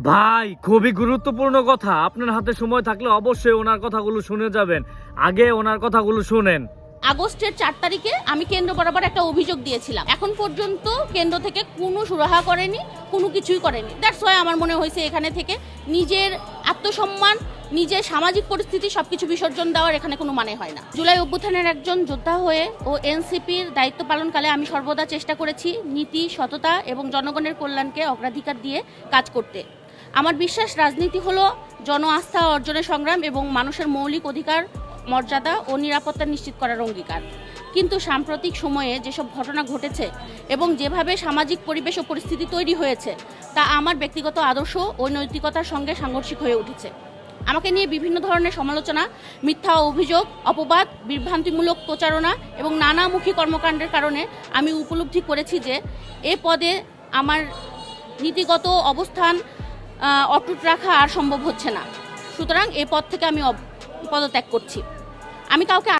ভাই খুবই গুরুত্বপূর্ণ কথা, আপনার হাতে সময় থাকলে অবশ্যই ওনার কথাগুলো শুনে যাবেন। আগে ওনার কথাগুলো শুনেন। আগস্টের 4 তারিখে আমি কেন্দ্র বরাবর একটা অভিযোগ দিয়েছিলাম। এখন পর্যন্ত কেন্দ্র থেকে কোনো সুরাহা করেনি, কোনো কিছুই করেনি। দ্যাটস ওয়াই আমার মনে হয়েছে এখানে থেকে নিজের আত্মসম্মান, নিজের সামাজিক পরিস্থিতি সবকিছু বিসর্জন দেওয়ার এখানে কোনো মানে হয় না। জুলাই অভ্যুত্থানের একজন যোদ্ধা হয়ে ও এনসিপির দায়িত্ব পালনকালে আমি সর্বদা চেষ্টা করেছি নীতি, সততা এবং জনগণের কল্যাণকে অগ্রাধিকার দিয়ে কাজ করতে। আমার বিশ্বাস রাজনীতি হলো জন আস্থা অর্জনের সংগ্রাম এবং মানুষের মৌলিক অধিকার, মর্যাদা ও নিরাপত্তা নিশ্চিত করার অঙ্গীকার। কিন্তু সাম্প্রতিক সময়ে যেসব ঘটনা ঘটেছে এবং যেভাবে সামাজিক পরিবেশ ও পরিস্থিতি তৈরি হয়েছে তা আমার ব্যক্তিগত আদর্শ ও নৈতিকতার সঙ্গে সাংঘর্ষিক হয়ে উঠেছে। আমাকে নিয়ে বিভিন্ন ধরনের সমালোচনা, মিথ্যা অভিযোগ, অপবাদ, বিভ্রান্তিমূলক প্রচারণা এবং নানামুখী কর্মকাণ্ডের কারণে আমি উপলব্ধি করেছি যে এ পদে আমার নীতিগত অবস্থান অটুট রাখা আর সম্ভব হচ্ছে না। সুতরাং এ পদ থেকে আমি পদত্যাগ করছি। আমি কাউকে